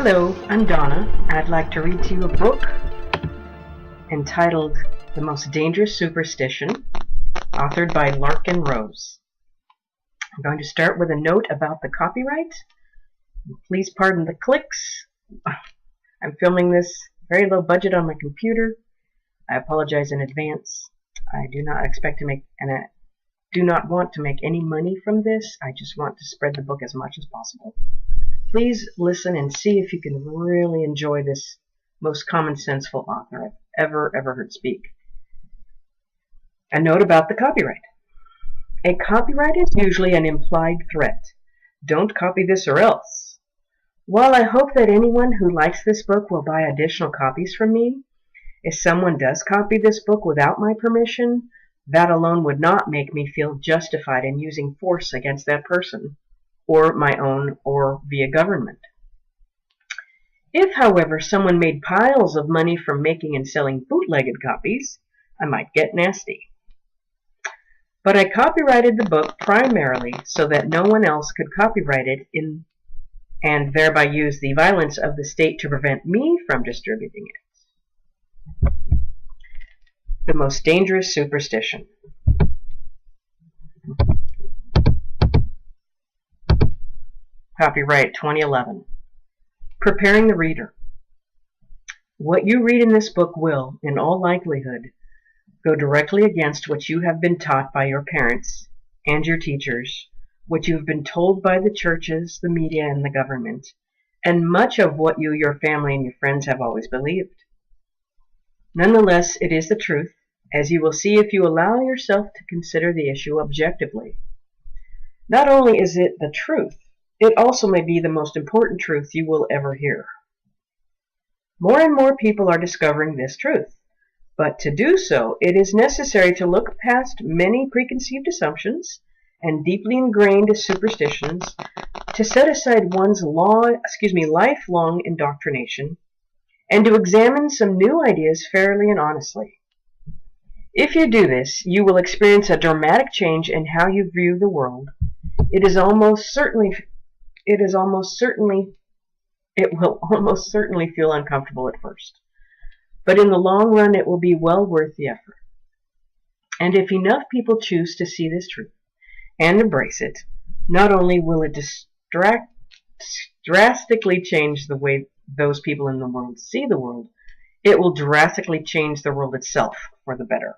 Hello, I'm Donna. I'd like to read to you a book entitled The Most Dangerous Superstition, authored by Larkin Rose. I'm going to start with a note about the copyright. Please pardon the clicks. I'm filming this very low budget on my computer. I apologize in advance. I do not expect to make, and I do not want to make any money from this. I just want to spread the book as much as possible. Please listen and see if you can really enjoy this most common-senseful author I've ever heard speak. A note about the copyright. A copyright is usually an implied threat. Don't copy this or else. While I hope that anyone who likes this book will buy additional copies from me, if someone does copy this book without my permission, that alone would not make me feel justified in using force against that person, or my own, or via government. If, however, someone made piles of money from making and selling bootlegged copies, I might get nasty. But I copyrighted the book primarily so that no one else could copyright it and thereby use the violence of the state to prevent me from distributing it. The Most Dangerous Superstition. Copyright 2011. Preparing the reader. What you read in this book will, in all likelihood, go directly against what you have been taught by your parents and your teachers, what you have been told by the churches, the media, and the government, and much of what you, your family, and your friends have always believed. Nonetheless, it is the truth, as you will see if you allow yourself to consider the issue objectively. Not only is it the truth, it also may be the most important truth you will ever hear. More and more people are discovering this truth, but to do so, it is necessary to look past many preconceived assumptions and deeply ingrained superstitions, to set aside one's lifelong indoctrination, and to examine some new ideas fairly and honestly. If you do this, you will experience a dramatic change in how you view the world. It will almost certainly feel uncomfortable at first, but in the long run it will be well worth the effort. And if enough people choose to see this truth and embrace it, not only will it drastically change the way those people in the world see the world, it will drastically change the world itself for the better.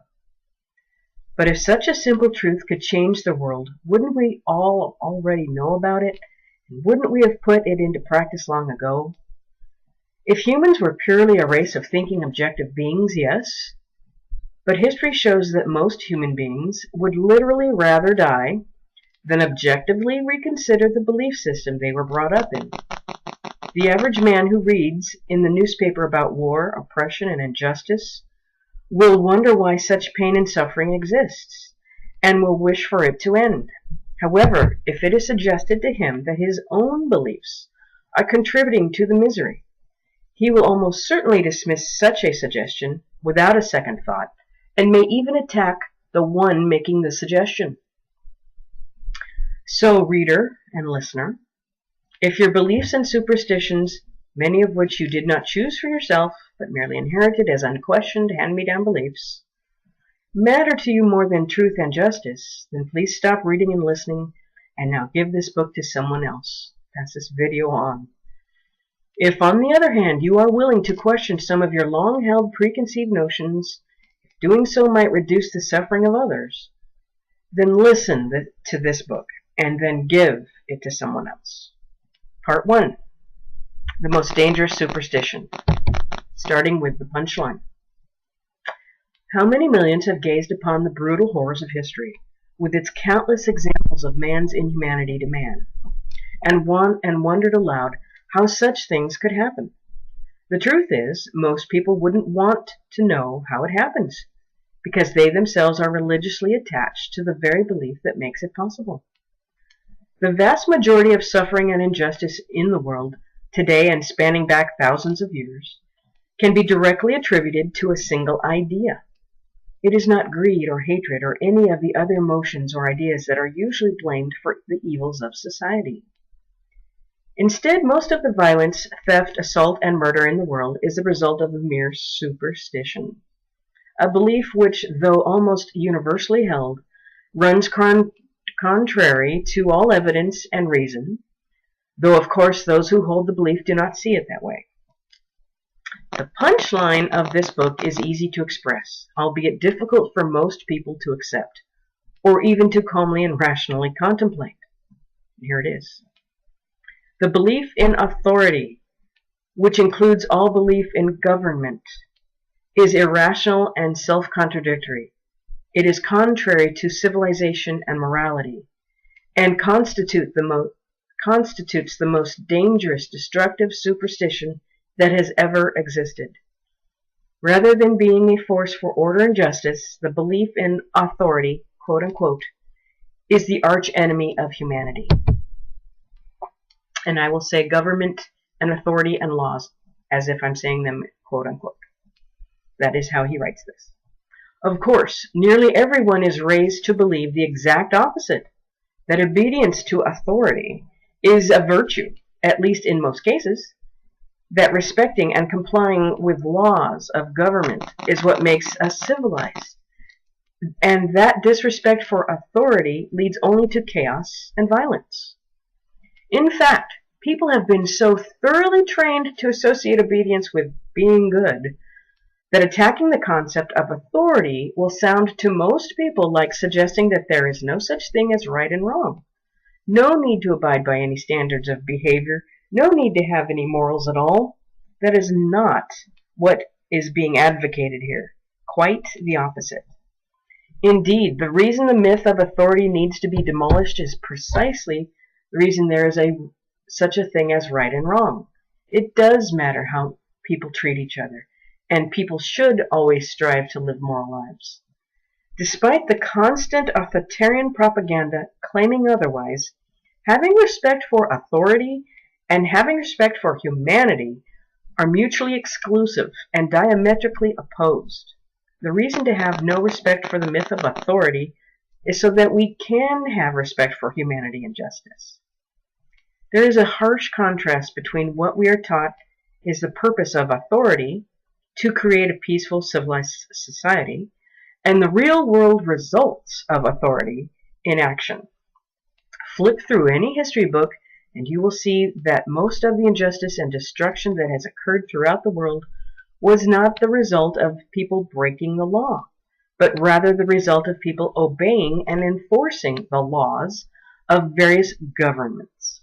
But if such a simple truth could change the world, wouldn't we all already know about it? Wouldn't we have put it into practice long ago? If humans were purely a race of thinking objective beings, yes. But history shows that most human beings would literally rather die than objectively reconsider the belief system they were brought up in. The average man who reads in the newspaper about war, oppression, and injustice will wonder why such pain and suffering exists, and will wish for it to end. However, if it is suggested to him that his own beliefs are contributing to the misery, he will almost certainly dismiss such a suggestion without a second thought, and may even attack the one making the suggestion. So, reader and listener, if your beliefs and superstitions, many of which you did not choose for yourself, but merely inherited as unquestioned hand-me-down beliefs, matter to you more than truth and justice, then please stop reading and listening, and now give this book to someone else. Pass this video on. If, on the other hand, you are willing to question some of your long-held preconceived notions, if doing so might reduce the suffering of others, then listen to this book, and then give it to someone else. Part 1. The Most Dangerous Superstition. Starting with the punchline. How many millions have gazed upon the brutal horrors of history, with its countless examples of man's inhumanity to man, and wondered aloud how such things could happen? The truth is, most people wouldn't want to know how it happens, because they themselves are religiously attached to the very belief that makes it possible. The vast majority of suffering and injustice in the world today, and spanning back thousands of years, can be directly attributed to a single idea. It is not greed or hatred or any of the other emotions or ideas that are usually blamed for the evils of society. Instead, most of the violence, theft, assault, and murder in the world is the result of a mere superstition, a belief which, though almost universally held, runs contrary to all evidence and reason, though of course those who hold the belief do not see it that way. The punchline of this book is easy to express, albeit difficult for most people to accept, or even to calmly and rationally contemplate. Here it is. The belief in authority, which includes all belief in government, is irrational and self-contradictory. It is contrary to civilization and morality, and constitutes the most dangerous, destructive superstition that has ever existed. Rather than being a force for order and justice, the belief in authority, quote unquote, is the arch enemy of humanity. And I will say government and authority and laws as if I'm saying them, quote unquote. That is how he writes this. Of course, nearly everyone is raised to believe the exact opposite, that obedience to authority is a virtue, at least in most cases, that respecting and complying with laws of government is what makes us civilized, and that disrespect for authority leads only to chaos and violence. In fact, people have been so thoroughly trained to associate obedience with being good that attacking the concept of authority will sound to most people like suggesting that there is no such thing as right and wrong, no need to abide by any standards of behavior, no need to have any morals at all. That is not what is being advocated here. Quite the opposite. Indeed, the reason the myth of authority needs to be demolished is precisely the reason there is such a thing as right and wrong. It does matter how people treat each other, and people should always strive to live moral lives. Despite the constant authoritarian propaganda claiming otherwise, having respect for authority and having respect for humanity are mutually exclusive and diametrically opposed. The reason to have no respect for the myth of authority is so that we can have respect for humanity and justice. There is a harsh contrast between what we are taught is the purpose of authority, to create a peaceful, civilized society, and the real-world results of authority in action. Flip through any history book, and you will see that most of the injustice and destruction that has occurred throughout the world was not the result of people breaking the law, but rather the result of people obeying and enforcing the laws of various governments.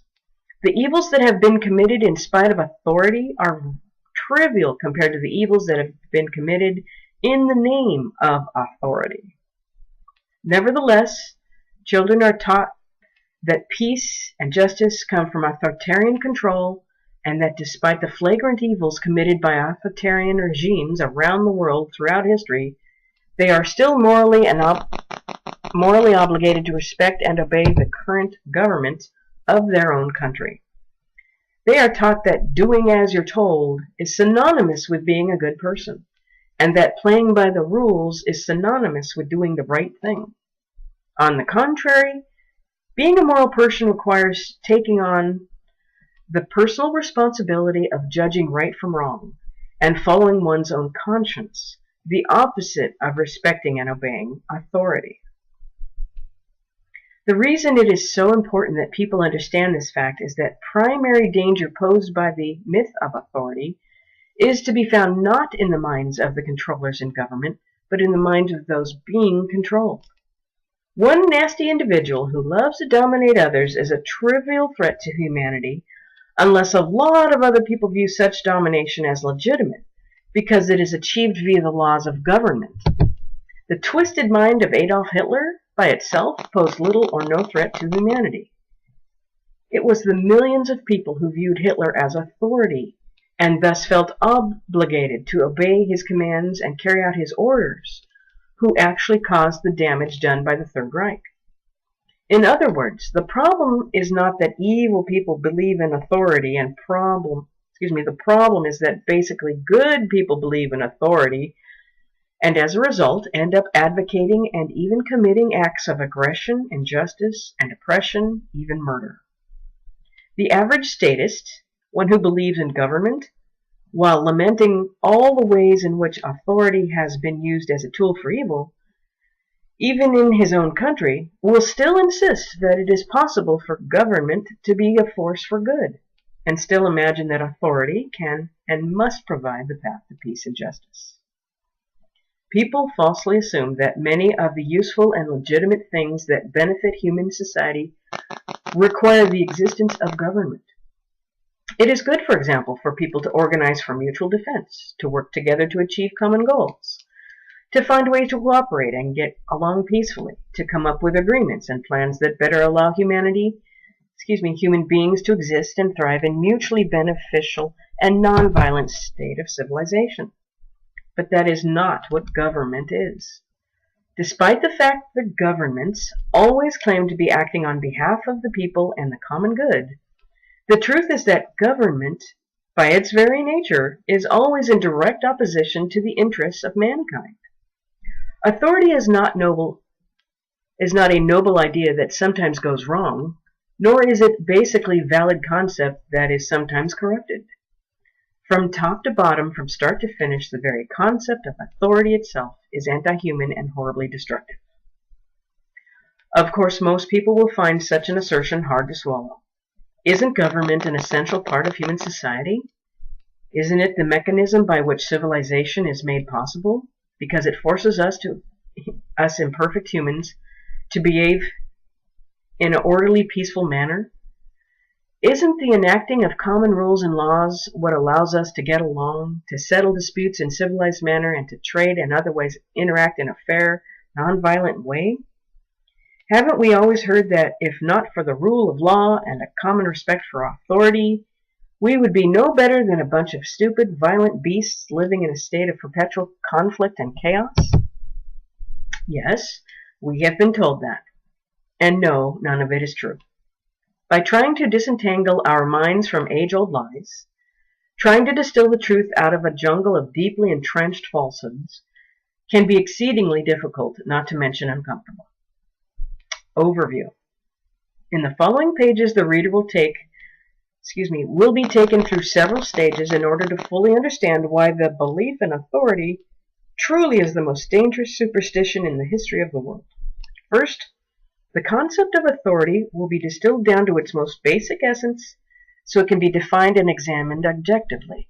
The evils that have been committed in spite of authority are trivial compared to the evils that have been committed in the name of authority. Nevertheless, children are taught that peace and justice come from authoritarian control, and that despite the flagrant evils committed by authoritarian regimes around the world throughout history, they are still morally obligated to respect and obey the current government of their own country. They are taught that doing as you're told is synonymous with being a good person, and that playing by the rules is synonymous with doing the right thing. On the contrary, being a moral person requires taking on the personal responsibility of judging right from wrong and following one's own conscience, the opposite of respecting and obeying authority. The reason it is so important that people understand this fact is that primary danger posed by the myth of authority is to be found not in the minds of the controllers in government, but in the minds of those being controlled. One nasty individual who loves to dominate others is a trivial threat to humanity, unless a lot of other people view such domination as legitimate, because it is achieved via the laws of government. The twisted mind of Adolf Hitler by itself posed little or no threat to humanity. It was the millions of people who viewed Hitler as authority, and thus felt obligated to obey his commands and carry out his orders, who actually caused the damage done by the Third Reich. In other words, the problem is not that evil people believe in authority, and the problem is that basically good people believe in authority, and as a result end up advocating and even committing acts of aggression, injustice, and oppression, even murder. The average statist, one who believes in government, while lamenting all the ways in which authority has been used as a tool for evil, even in his own country, will still insist that it is possible for government to be a force for good, and still imagine that authority can and must provide the path to peace and justice. People falsely assume that many of the useful and legitimate things that benefit human society require the existence of government. It is good, for example, for people to organize for mutual defense, to work together to achieve common goals, to find ways to cooperate and get along peacefully, to come up with agreements and plans that better allow human beings to exist and thrive in mutually beneficial and nonviolent state of civilization. But that is not what government is. Despite the fact that governments always claim to be acting on behalf of the people and the common good, the truth is that government, by its very nature, is always in direct opposition to the interests of mankind. Authority is not a noble idea that sometimes goes wrong, nor is it basically valid concept that is sometimes corrupted. From top to bottom, from start to finish, the very concept of authority itself is anti-human and horribly destructive. Of course, most people will find such an assertion hard to swallow. Isn't government an essential part of human society? Isn't it the mechanism by which civilization is made possible? Because it forces us imperfect humans, to behave in an orderly, peaceful manner? Isn't the enacting of common rules and laws what allows us to get along, to settle disputes in civilized manner, and to trade and otherwise interact in a fair, nonviolent way? Haven't we always heard that if not for the rule of law and a common respect for authority, we would be no better than a bunch of stupid, violent beasts living in a state of perpetual conflict and chaos? Yes, we have been told that. And no, none of it is true. By trying to disentangle our minds from age-old lies, trying to distill the truth out of a jungle of deeply entrenched falsehoods, can be exceedingly difficult, not to mention uncomfortable. Overview. In the following pages, the reader will be taken through several stages in order to fully understand why the belief in authority truly is the most dangerous superstition in the history of the world. First, the concept of authority will be distilled down to its most basic essence so it can be defined and examined objectively.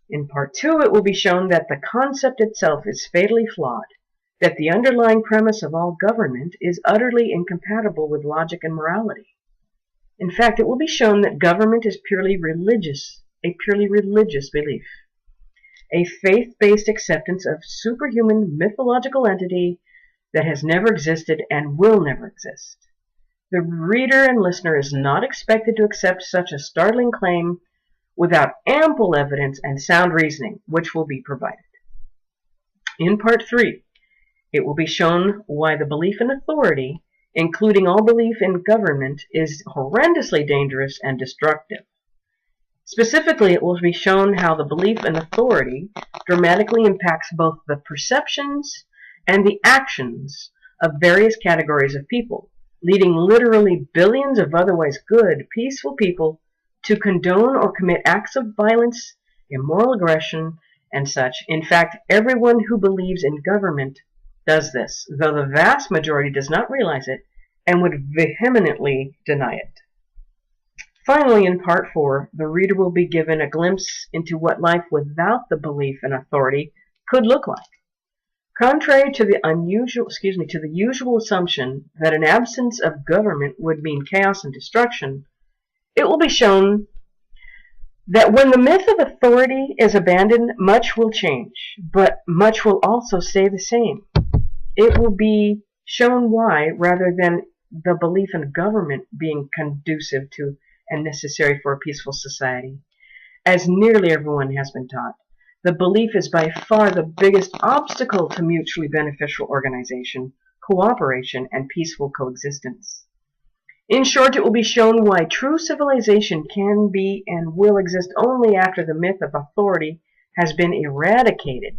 In part 2, it will be shown that the concept itself is fatally flawed, that the underlying premise of all government is utterly incompatible with logic and morality. In fact, it will be shown that government is a purely religious belief, a faith-based acceptance of superhuman mythological entity that has never existed and will never exist. The reader and listener is not expected to accept such a startling claim without ample evidence and sound reasoning, which will be provided. In part 3, it will be shown why the belief in authority, including all belief in government, is horrendously dangerous and destructive. Specifically, it will be shown how the belief in authority dramatically impacts both the perceptions and the actions of various categories of people, leading literally billions of otherwise good, peaceful people to condone or commit acts of violence, immoral aggression, and such. In fact, everyone who believes in government does this, though the vast majority does not realize it and would vehemently deny it. Finally, in part 4, the reader will be given a glimpse into what life without the belief in authority could look like. Contrary to the usual assumption that an absence of government would mean chaos and destruction, it will be shown that when the myth of authority is abandoned, much will change, but much will also stay the same. It will be shown why, rather than the belief in government being conducive to and necessary for a peaceful society, as nearly everyone has been taught, the belief is by far the biggest obstacle to mutually beneficial organization, cooperation, and peaceful coexistence. In short, it will be shown why true civilization can be and will exist only after the myth of authority has been eradicated.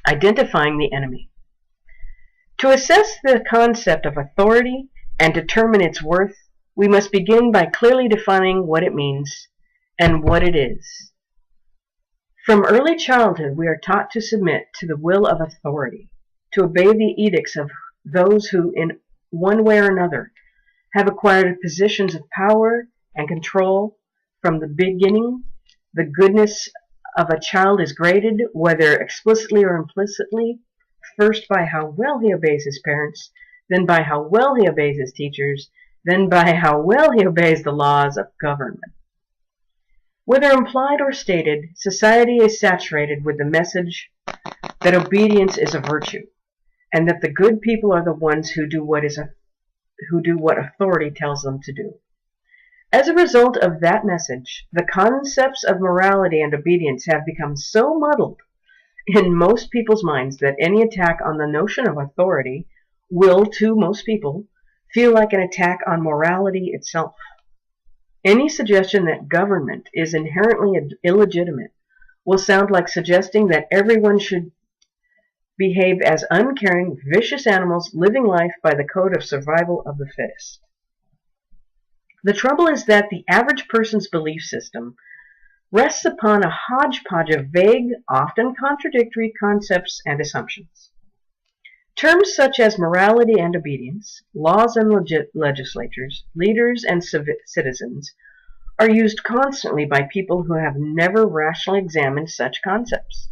Identifying the enemy. To assess the concept of authority and determine its worth, we must begin by clearly defining what it means and what it is. From early childhood, we are taught to submit to the will of authority, to obey the edicts of those who, in one way or another, have acquired positions of power and control. From the beginning, the goodness of a child is graded, whether explicitly or implicitly, first by how well he obeys his parents, then by how well he obeys his teachers, then by how well he obeys the laws of government. Whether implied or stated, society is saturated with the message that obedience is a virtue, and that the good people are the ones who do what authority tells them to do. As a result of that message, the concepts of morality and obedience have become so muddled in most people's minds that any attack on the notion of authority will, to most people, feel like an attack on morality itself. Any suggestion that government is inherently illegitimate will sound like suggesting that everyone should behave as uncaring, vicious animals living life by the code of survival of the fittest. The trouble is that the average person's belief system rests upon a hodgepodge of vague, often contradictory concepts and assumptions. Terms such as morality and obedience, laws and legislatures, leaders and citizens are used constantly by people who have never rationally examined such concepts.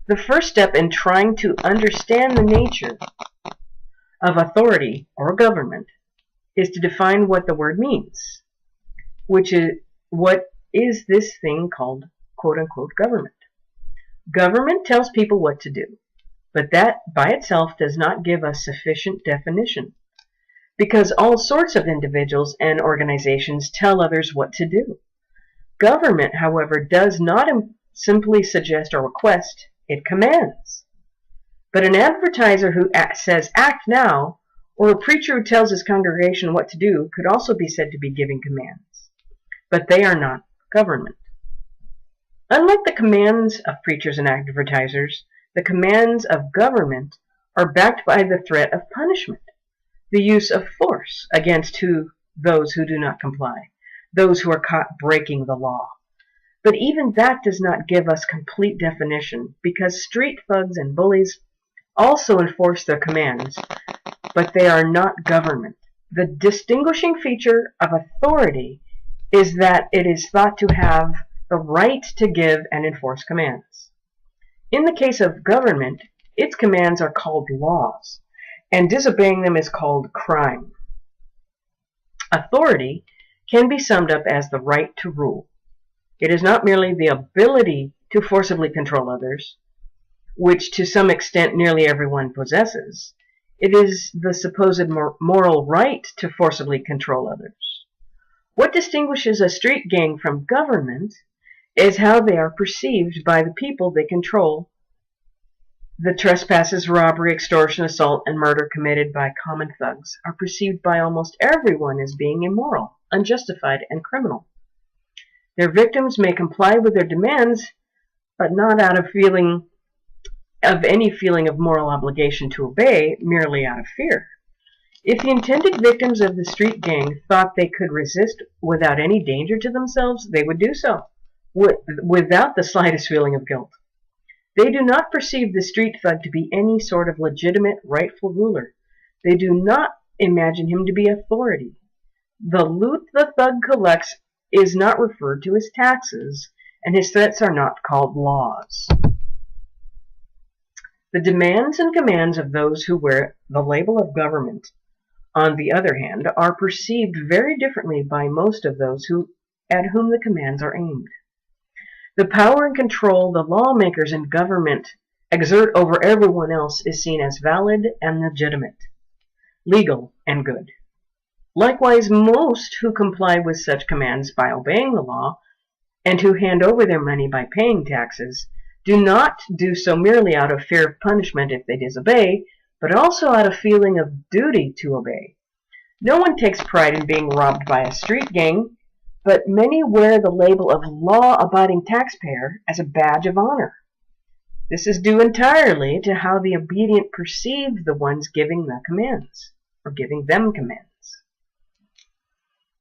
The first step in trying to understand the nature of authority or government is to define what the word means, which is what is this thing called quote-unquote government. Government tells people what to do, but that by itself does not give us sufficient definition, because all sorts of individuals and organizations tell others what to do. Government, however, does not simply suggest or request, it commands. But an advertiser who says, "Act now," or a preacher who tells his congregation what to do could also be said to be giving commands. But they are not government. Unlike the commands of preachers and advertisers, the commands of government are backed by the threat of punishment, the use of force against those who do not comply, those who are caught breaking the law. But even that does not give us complete definition, because street thugs and bullies also enforce their commands, but they are not government. The distinguishing feature of authority is that it is thought to have the right to give and enforce commands. In the case of government, its commands are called laws, and disobeying them is called crime. Authority can be summed up as the right to rule. It is not merely the ability to forcibly control others, which to some extent nearly everyone possesses. It is the supposed moral right to forcibly control others. What distinguishes a street gang from government is how they are perceived by the people they control. The trespasses, robbery, extortion, assault, and murder committed by common thugs are perceived by almost everyone as being immoral, unjustified, and criminal. Their victims may comply with their demands, but not out of any feeling of moral obligation to obey, merely out of fear. If the intended victims of the street gang thought they could resist without any danger to themselves, they would do so, without the slightest feeling of guilt. They do not perceive the street thug to be any sort of legitimate, rightful ruler. They do not imagine him to be authority. The loot the thug collects is not referred to as taxes, and his threats are not called laws. The demands and commands of those who wear the label of government, on the other hand, are perceived very differently by most of those at whom the commands are aimed. The power and control the lawmakers and government exert over everyone else is seen as valid and legitimate, legal and good. Likewise, most who comply with such commands by obeying the law, and who hand over their money by paying taxes, do not do so merely out of fear of punishment if they disobey, but also out of feeling of duty to obey. No one takes pride in being robbed by a street gang, but many wear the label of law-abiding taxpayer as a badge of honor. This is due entirely to how the obedient perceive the ones giving the commands, or giving them commands.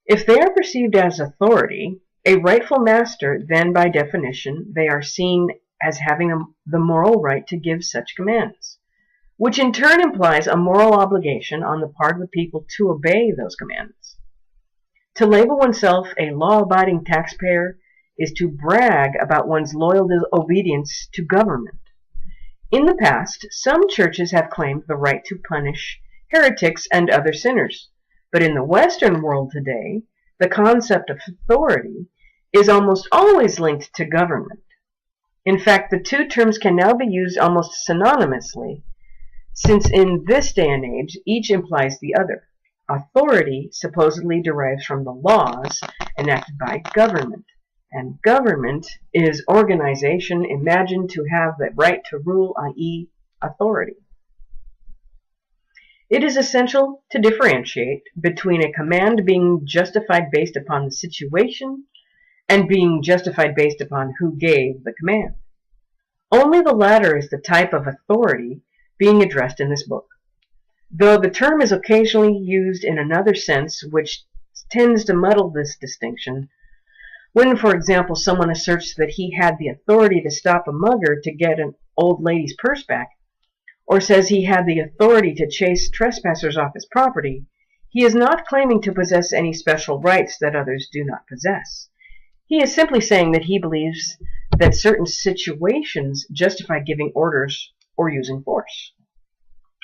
If they are perceived as authority, a rightful master, then by definition they are seen as having the moral right to give such commands, which in turn implies a moral obligation on the part of the people to obey those commands. To label oneself a law-abiding taxpayer is to brag about one's loyal obedience to government. In the past, some churches have claimed the right to punish heretics and other sinners, but in the Western world today, the concept of authority is almost always linked to government. In fact, the two terms can now be used almost synonymously, since in this day and age, each implies the other. Authority supposedly derives from the laws enacted by government, and government is organization imagined to have the right to rule, i.e., authority. It is essential to differentiate between a command being justified based upon the situation and being justified based upon who gave the command. Only the latter is the type of authority being addressed in this book, though the term is occasionally used in another sense which tends to muddle this distinction. When, for example, someone asserts that he had the authority to stop a mugger to get an old lady's purse back, or says he had the authority to chase trespassers off his property, he is not claiming to possess any special rights that others do not possess. He is simply saying that he believes that certain situations justify giving orders or using force.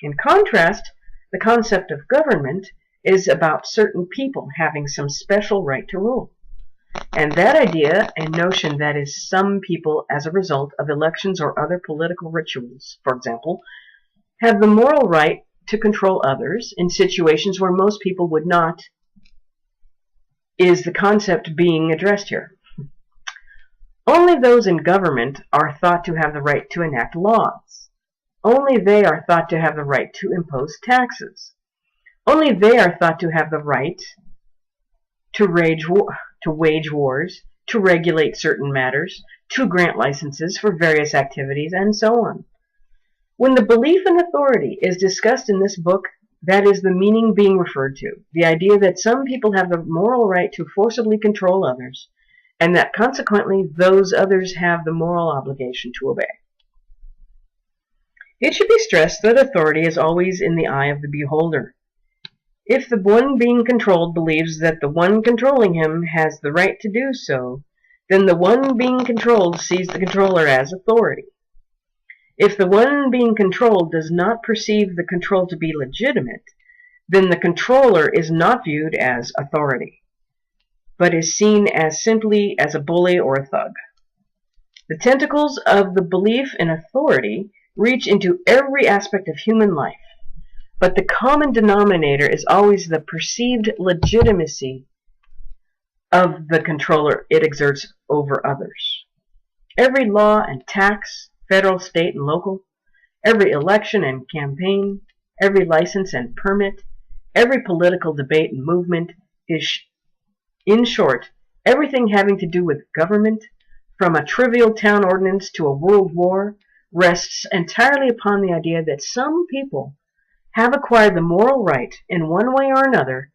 In contrast, the concept of government is about certain people having some special right to rule. And that idea and notion that is some people as a result of elections or other political rituals, for example, have the moral right to control others in situations where most people would not, is the concept being addressed here. Only those in government are thought to have the right to enact laws. Only they are thought to have the right to impose taxes. Only they are thought to have the right to wage wars, to regulate certain matters, to grant licenses for various activities, and so on. When the belief in authority is discussed in this book, that is the meaning being referred to, the idea that some people have the moral right to forcibly control others, and that consequently those others have the moral obligation to obey. It should be stressed that authority is always in the eye of the beholder. If the one being controlled believes that the one controlling him has the right to do so, then the one being controlled sees the controller as authority. If the one being controlled does not perceive the control to be legitimate, then the controller is not viewed as authority, but is seen as simply as a bully or a thug. The tentacles of the belief in authority reach into every aspect of human life, but the common denominator is always the perceived legitimacy of the controller it exerts over others. Every law and tax, federal, state, and local, every election and campaign, every license and permit, every political debate and movement is, in short, everything having to do with government, from a trivial town ordinance to a world war, rests entirely upon the idea that some people have acquired the moral right, in one way or another,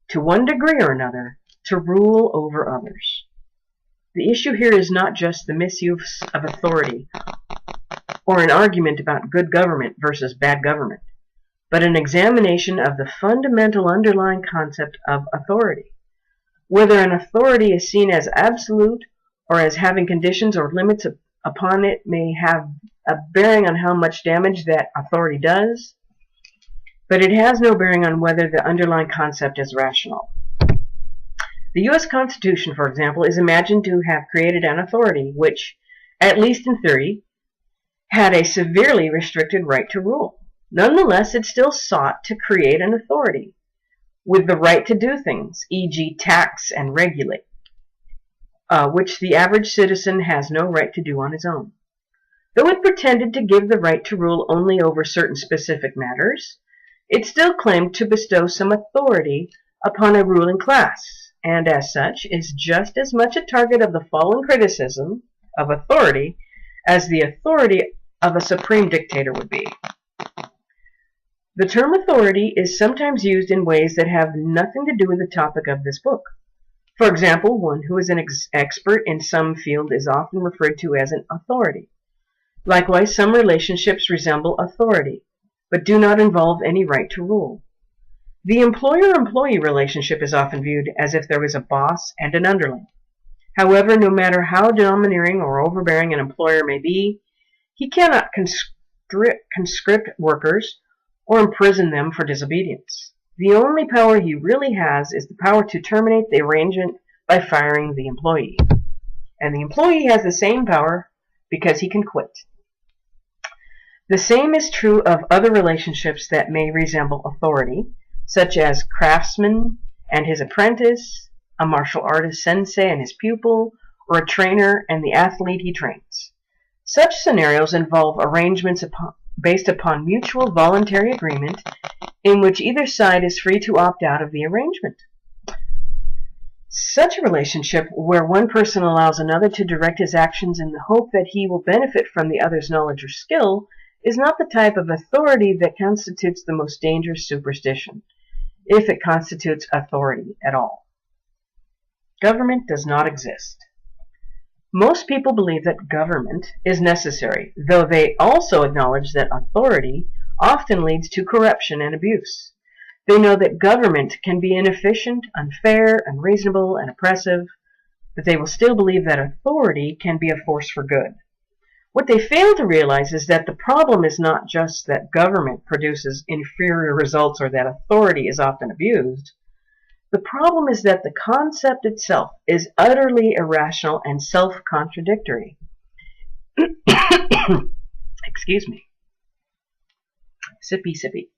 to one degree or another, to rule over others. The issue here is not just the misuse of authority, or an argument about good government versus bad government, but an examination of the fundamental underlying concept of authority. Whether an authority is seen as absolute or as having conditions or limits upon it may have a bearing on how much damage that authority does, but it has no bearing on whether the underlying concept is rational. The U.S. Constitution, for example, is imagined to have created an authority which, at least in theory, had a severely restricted right to rule. Nonetheless, it still sought to create an authority with the right to do things, e.g. tax and regulate, which the average citizen has no right to do on his own. Though it pretended to give the right to rule only over certain specific matters, it still claimed to bestow some authority upon a ruling class, and as such is just as much a target of the following criticism of authority as the authority of a supreme dictator would be. The term authority is sometimes used in ways that have nothing to do with the topic of this book. For example, one who is an expert in some field is often referred to as an authority. Likewise, some relationships resemble authority, but do not involve any right to rule. The employer-employee relationship is often viewed as if there was a boss and an underling. However, no matter how domineering or overbearing an employer may be, he cannot conscript workers or imprison them for disobedience. The only power he really has is the power to terminate the arrangement by firing the employee. And the employee has the same power because he can quit. The same is true of other relationships that may resemble authority, such as craftsman and his apprentice, a martial artist sensei and his pupil, or a trainer and the athlete he trains. Such scenarios involve arrangements based upon mutual voluntary agreement in which either side is free to opt out of the arrangement. Such a relationship, where one person allows another to direct his actions in the hope that he will benefit from the other's knowledge or skill, is not the type of authority that constitutes the most dangerous superstition, if it constitutes authority at all. Government does not exist. Most people believe that government is necessary, though they also acknowledge that authority often leads to corruption and abuse. They know that government can be inefficient, unfair, unreasonable, and oppressive, but they will still believe that authority can be a force for good. What they fail to realize is that the problem is not just that government produces inferior results or that authority is often abused. The problem is that the concept itself is utterly irrational and self-contradictory. Excuse me. Sippy, sippy.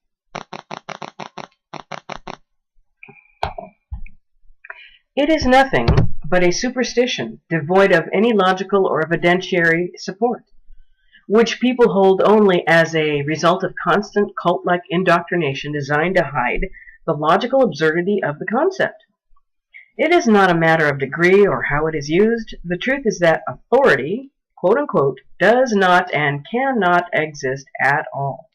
It is nothing but a superstition devoid of any logical or evidentiary support, which people hold only as a result of constant cult-like indoctrination designed to hide the logical absurdity of the concept. It is not a matter of degree or how it is used. The truth is that authority, quote-unquote, does not and cannot exist at all.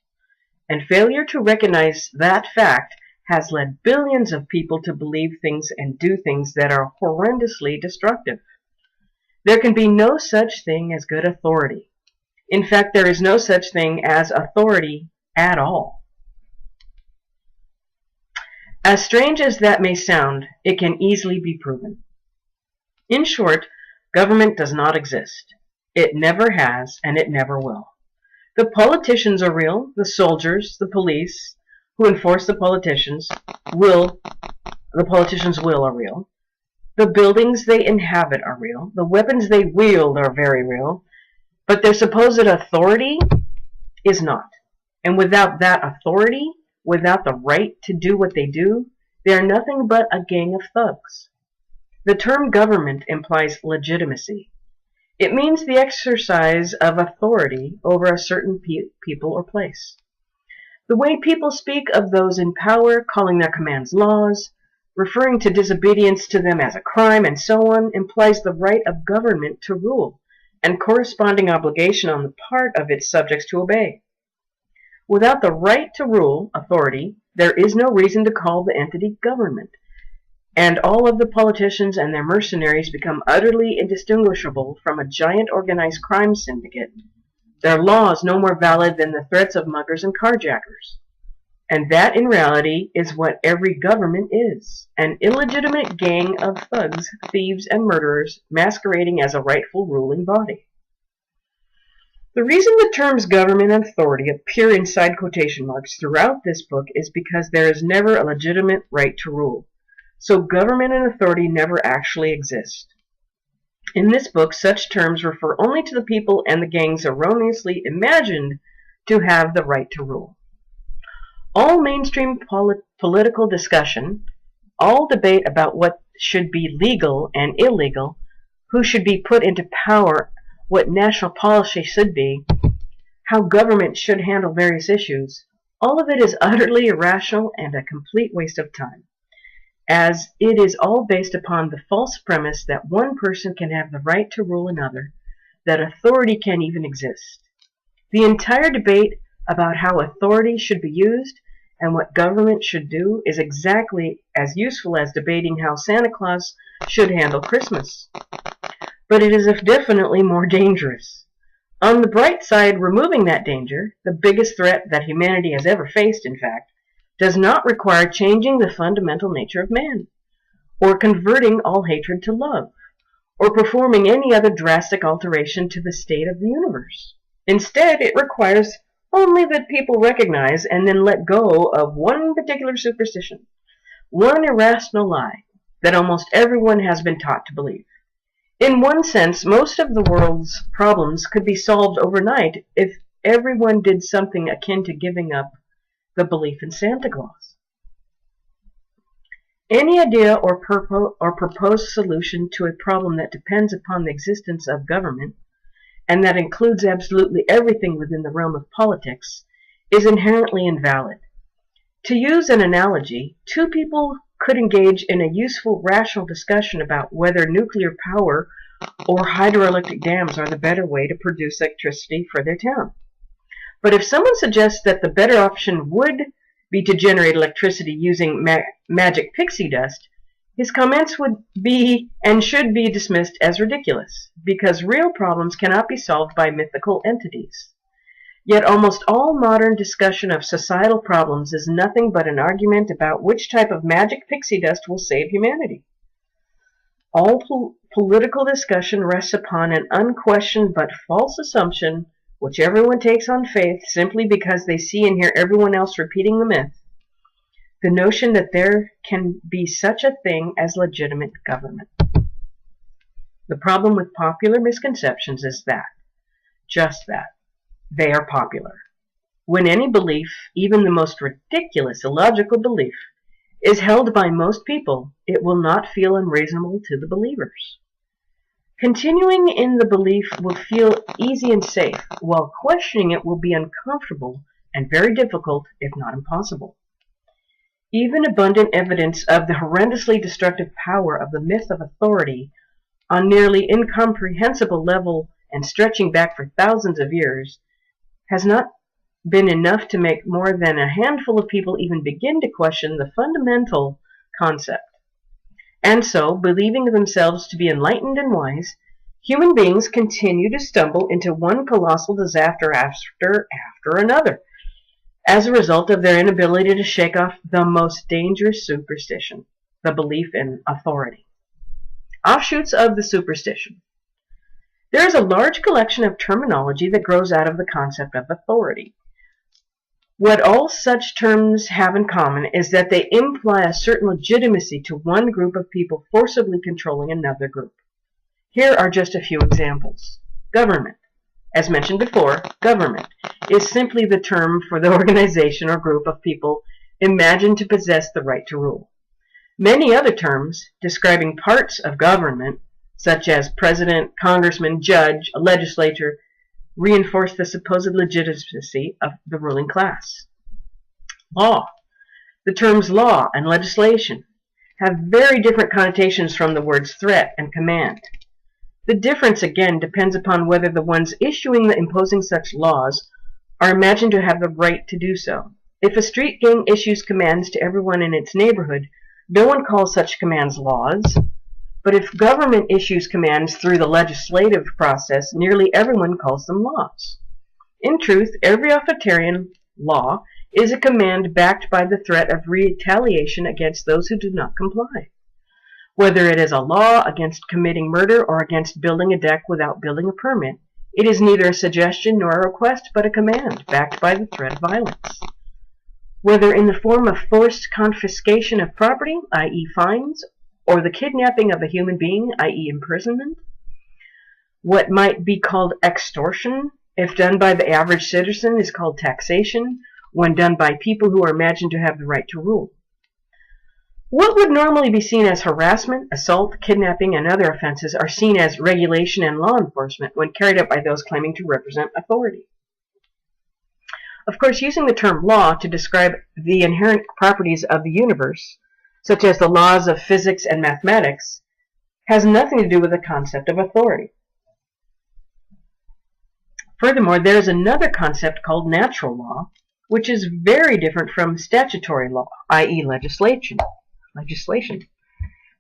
And failure to recognize that fact has led billions of people to believe things and do things that are horrendously destructive. There can be no such thing as good authority. In fact, there is no such thing as authority at all. As strange as that may sound, it can easily be proven. In short, government does not exist. It never has, and it never will. The politicians are real. The soldiers, the police, who enforce the politicians' will are real. The buildings they inhabit are real. The weapons they wield are very real. But their supposed authority is not. And without that authority, without the right to do what they do, they are nothing but a gang of thugs. The term government implies legitimacy. It means the exercise of authority over a certain people or place. The way people speak of those in power, calling their commands laws, referring to disobedience to them as a crime, and so on, implies the right of government to rule, and corresponding obligation on the part of its subjects to obey. Without the right to rule, authority, there is no reason to call the entity government, and all of the politicians and their mercenaries become utterly indistinguishable from a giant organized crime syndicate. Their laws no more valid than the threats of muggers and carjackers. And that, in reality, is what every government is, an illegitimate gang of thugs, thieves, and murderers masquerading as a rightful ruling body. The reason the terms government and authority appear inside quotation marks throughout this book is because there is never a legitimate right to rule. So government and authority never actually exist. In this book, such terms refer only to the people and the gangs erroneously imagined to have the right to rule. All mainstream political discussion, all debate about what should be legal and illegal, who should be put into power, what national policy should be, how government should handle various issues, all of it is utterly irrational and a complete waste of time, as it is all based upon the false premise that one person can have the right to rule another, that authority can even exist. The entire debate about how authority should be used and what government should do is exactly as useful as debating how Santa Claus should handle Christmas. But it is definitely more dangerous. On the bright side, removing that danger, the biggest threat that humanity has ever faced, in fact, does not require changing the fundamental nature of man, or converting all hatred to love, or performing any other drastic alteration to the state of the universe. Instead, it requires only that people recognize and then let go of one particular superstition, one irrational lie that almost everyone has been taught to believe. In one sense, most of the world's problems could be solved overnight if everyone did something akin to giving up the belief in Santa Claus. Any idea or proposed solution to a problem that depends upon the existence of government, and that includes absolutely everything within the realm of politics, is inherently invalid. To use an analogy, two people could engage in a useful, rational discussion about whether nuclear power or hydroelectric dams are the better way to produce electricity for their town. But if someone suggests that the better option would be to generate electricity using magic pixie dust, his comments would be and should be dismissed as ridiculous, because real problems cannot be solved by mythical entities. Yet almost all modern discussion of societal problems is nothing but an argument about which type of magic pixie dust will save humanity. All political discussion rests upon an unquestioned but false assumption, which everyone takes on faith simply because they see and hear everyone else repeating the myth: the notion that there can be such a thing as legitimate government. The problem with popular misconceptions is that, just that, they are popular. When any belief, even the most ridiculous, illogical belief, is held by most people, it will not feel unreasonable to the believers. Continuing in the belief will feel easy and safe, while questioning it will be uncomfortable and very difficult, if not impossible. Even abundant evidence of the horrendously destructive power of the myth of authority on nearly incomprehensible level and stretching back for thousands of years has not been enough to make more than a handful of people even begin to question the fundamental concept. And so, believing themselves to be enlightened and wise, human beings continue to stumble into one colossal disaster after another, as a result of their inability to shake off the most dangerous superstition, the belief in authority. Offshoots of the superstition. There is a large collection of terminology that grows out of the concept of authority. What all such terms have in common is that they imply a certain legitimacy to one group of people forcibly controlling another group. Here are just a few examples. Government. As mentioned before, government is simply the term for the organization or group of people imagined to possess the right to rule. Many other terms describing parts of government, such as president, congressman, judge, a legislature, reinforce the supposed legitimacy of the ruling class. Law. The terms law and legislation have very different connotations from the words threat and command. The difference, again, depends upon whether the ones issuing the imposing such laws are imagined to have the right to do so. If a street gang issues commands to everyone in its neighborhood, no one calls such commands laws. But if government issues commands through the legislative process, nearly everyone calls them laws. In truth, every authoritarian law is a command backed by the threat of retaliation against those who do not comply. Whether it is a law against committing murder or against building a deck without building a permit, it is neither a suggestion nor a request, but a command backed by the threat of violence. Whether in the form of forced confiscation of property, i.e. fines, or the kidnapping of a human being, i.e. imprisonment, what might be called extortion, if done by the average citizen, is called taxation, when done by people who are imagined to have the right to rule. What would normally be seen as harassment, assault, kidnapping, and other offenses are seen as regulation and law enforcement when carried out by those claiming to represent authority. Of course, using the term law to describe the inherent properties of the universe, such as the laws of physics and mathematics, has nothing to do with the concept of authority. Furthermore, there is another concept called natural law, which is very different from statutory law, i.e. legislation.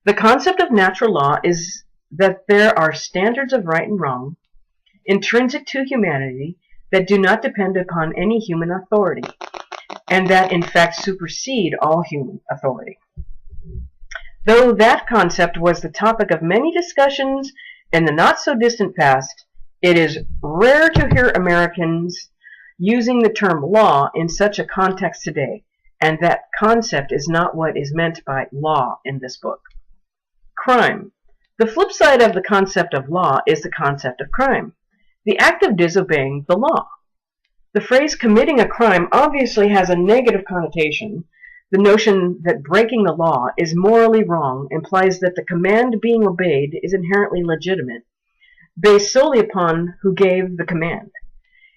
The concept of natural law is that there are standards of right and wrong intrinsic to humanity that do not depend upon any human authority, and that in fact supersede all human authority. Though that concept was the topic of many discussions in the not-so-distant past, it is rare to hear Americans using the term law in such a context today, and that concept is not what is meant by law in this book. Crime. The flip side of the concept of law is the concept of crime, the act of disobeying the law. The phrase committing a crime obviously has a negative connotation. The notion that breaking the law is morally wrong implies that the command being obeyed is inherently legitimate, based solely upon who gave the command.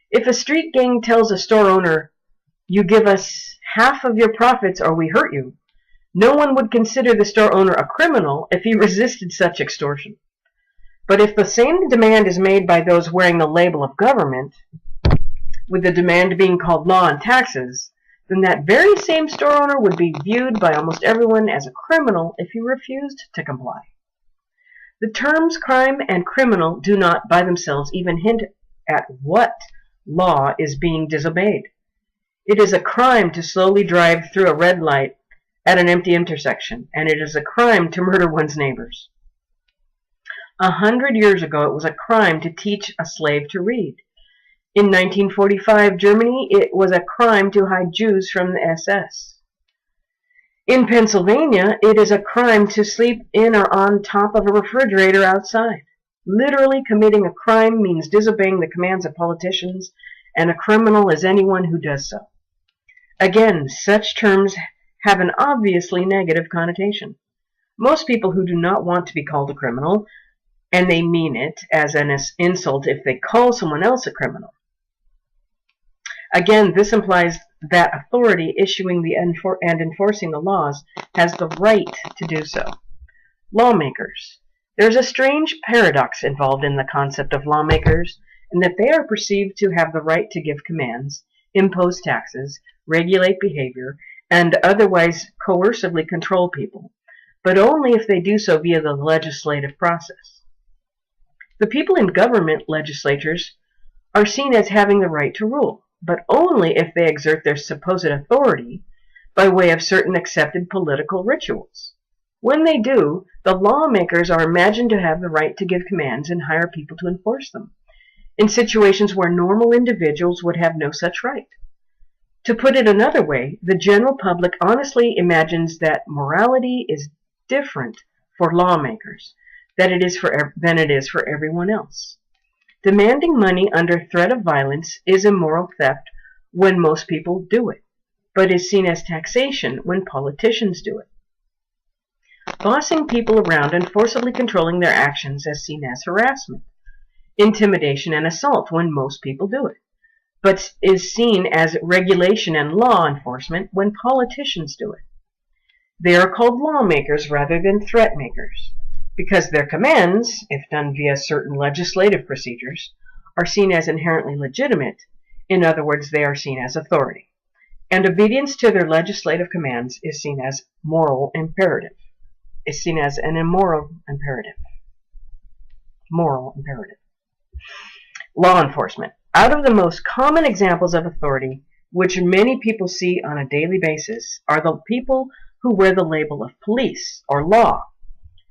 If a street gang tells a store owner, "You give us half of your profits or we hurt you," no one would consider the store owner a criminal if he resisted such extortion. But if the same demand is made by those wearing the label of government, with the demand being called law and taxes, then that very same store owner would be viewed by almost everyone as a criminal if he refused to comply. The terms crime and criminal do not by themselves even hint at what law is being disobeyed. It is a crime to slowly drive through a red light at an empty intersection, and it is a crime to murder one's neighbors. 100 years ago, it was a crime to teach a slave to read. In 1945 Germany, it was a crime to hide Jews from the SS. In Pennsylvania, it is a crime to sleep in or on top of a refrigerator outside. Literally committing a crime means disobeying the commands of politicians, and a criminal is anyone who does so. Again, such terms have an obviously negative connotation. Most people who do not want to be called a criminal, and they mean it as an insult if they call someone else a criminal. Again, this implies that authority issuing and enforcing the laws has the right to do so. Lawmakers. There's a strange paradox involved in the concept of lawmakers, in that they are perceived to have the right to give commands, impose taxes, regulate behavior, and otherwise coercively control people, but only if they do so via the legislative process. The people in government legislatures are seen as having the right to rule, but only if they exert their supposed authority by way of certain accepted political rituals. When they do, the lawmakers are imagined to have the right to give commands and hire people to enforce them, in situations where normal individuals would have no such right. To put it another way, the general public honestly imagines that morality is different for lawmakers than it is for everyone else. Demanding money under threat of violence is immoral theft when most people do it, but is seen as taxation when politicians do it. Bossing people around and forcibly controlling their actions is seen as harassment, intimidation, and assault when most people do it, but is seen as regulation and law enforcement when politicians do it. They are called lawmakers rather than threat makers, because their commands, if done via certain legislative procedures, are seen as inherently legitimate. In other words, they are seen as authority. And obedience to their legislative commands is seen as moral imperative. Is seen as an immoral imperative. Moral imperative. Law enforcement. Out of the most common examples of authority, which many people see on a daily basis, are the people who wear the label of police or law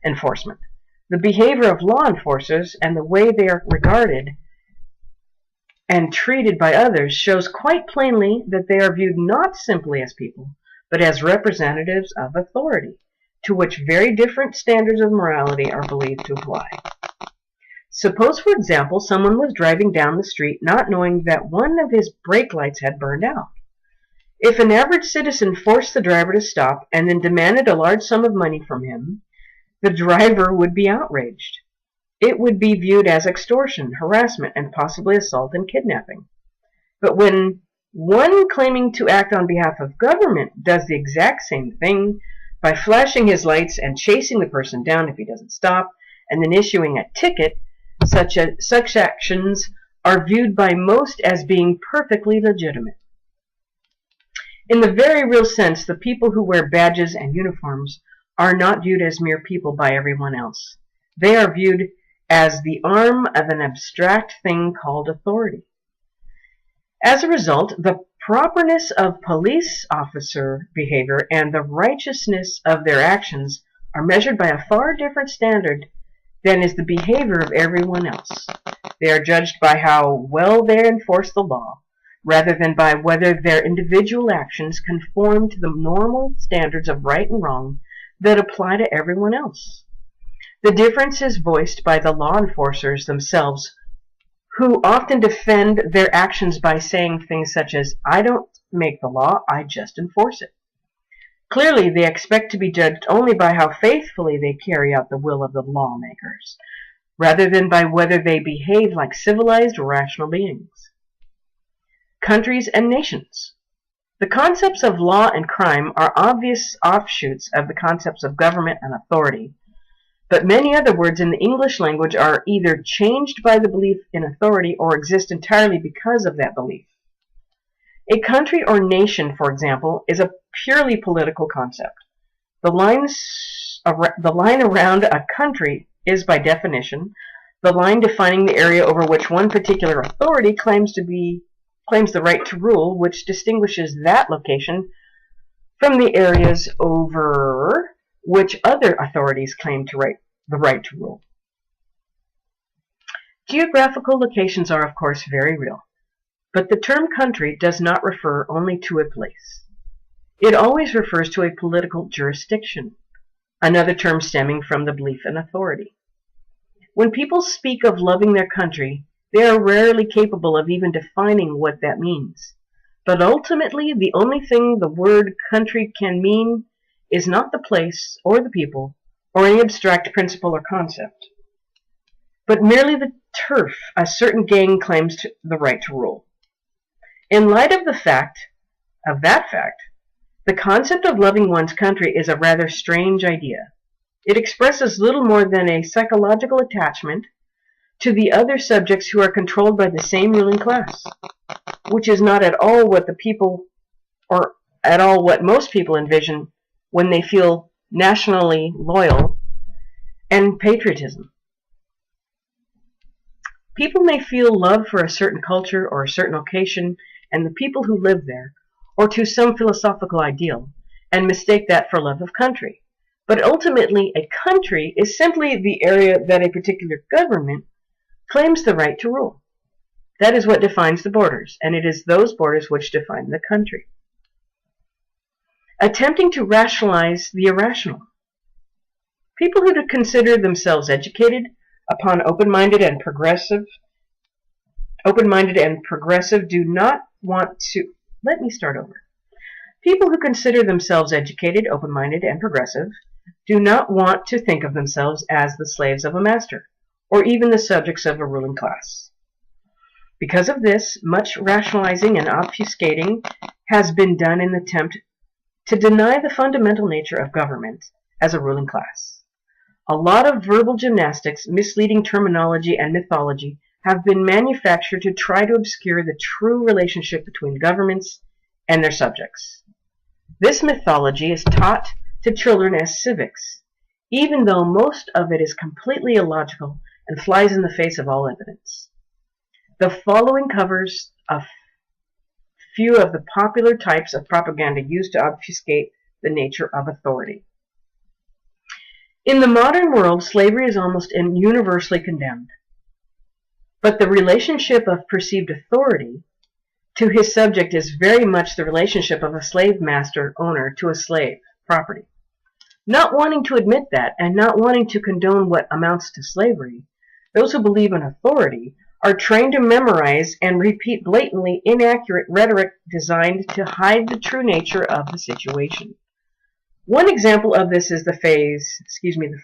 enforcement. The behavior of law enforcers and the way they are regarded and treated by others shows quite plainly that they are viewed not simply as people, but as representatives of authority, to which very different standards of morality are believed to apply. Suppose, for example, someone was driving down the street not knowing that one of his brake lights had burned out. If an average citizen forced the driver to stop and then demanded a large sum of money from him, the driver would be outraged. It would be viewed as extortion, harassment, and possibly assault and kidnapping. But when one claiming to act on behalf of government does the exact same thing by flashing his lights and chasing the person down if he doesn't stop, and then issuing a ticket, such actions are viewed by most as being perfectly legitimate. In the very real sense, the people who wear badges and uniforms are not viewed as mere people by everyone else. They are viewed as the arm of an abstract thing called authority. As a result, the properness of police officer behavior and the righteousness of their actions are measured by a far different standard than is the behavior of everyone else. They are judged by how well they enforce the law, rather than by whether their individual actions conform to the normal standards of right and wrong that apply to everyone else. The difference is voiced by the law enforcers themselves, who often defend their actions by saying things such as, "I don't make the law, I just enforce it." Clearly, they expect to be judged only by how faithfully they carry out the will of the lawmakers, rather than by whether they behave like civilized, rational beings. Countries and nations. The concepts of law and crime are obvious offshoots of the concepts of government and authority, but many other words in the English language are either changed by the belief in authority or exist entirely because of that belief. A country or nation, for example, is a purely political concept. The line around a country is, by definition, the line defining the area over which one particular authority claims the right to rule, which distinguishes that location from the areas over which other authorities claim the right to rule. Geographical locations are, of course, very real, but the term country does not refer only to a place. It always refers to a political jurisdiction, another term stemming from the belief in authority. When people speak of loving their country, they are rarely capable of even defining what that means. But ultimately, the only thing the word country can mean is not the place or the people or any abstract principle or concept, but merely the turf a certain gang claims the right to rule. In light of that fact, the concept of loving one's country is a rather strange idea. It expresses little more than a psychological attachment to the other subjects who are controlled by the same ruling class, which is not at all what most people envision when they feel nationally loyal and patriotism. People may feel love for a certain culture or a certain location and the people who live there, or to some philosophical ideal, and mistake that for love of country. But ultimately, a country is simply the area that a particular government claims the right to rule. That is what defines the borders, and it is those borders which define the country. Attempting to rationalize the irrational. People who consider themselves educated, open-minded and progressive do not want to... Let me start over. People who consider themselves educated, open-minded, and progressive do not want to think of themselves as the slaves of a master, or even the subjects of a ruling class. Because of this, much rationalizing and obfuscating has been done in an attempt to deny the fundamental nature of government as a ruling class. A lot of verbal gymnastics, misleading terminology, and mythology have been manufactured to try to obscure the true relationship between governments and their subjects. This mythology is taught to children as civics, even though most of it is completely illogical and flies in the face of all evidence. The following covers a few of the popular types of propaganda used to obfuscate the nature of authority. In the modern world, slavery is almost universally condemned. But the relationship of perceived authority to his subject is very much the relationship of a slave master owner to a slave property. Not wanting to admit that, and not wanting to condone what amounts to slavery, those who believe in authority are trained to memorize and repeat blatantly inaccurate rhetoric designed to hide the true nature of the situation. One example of this is the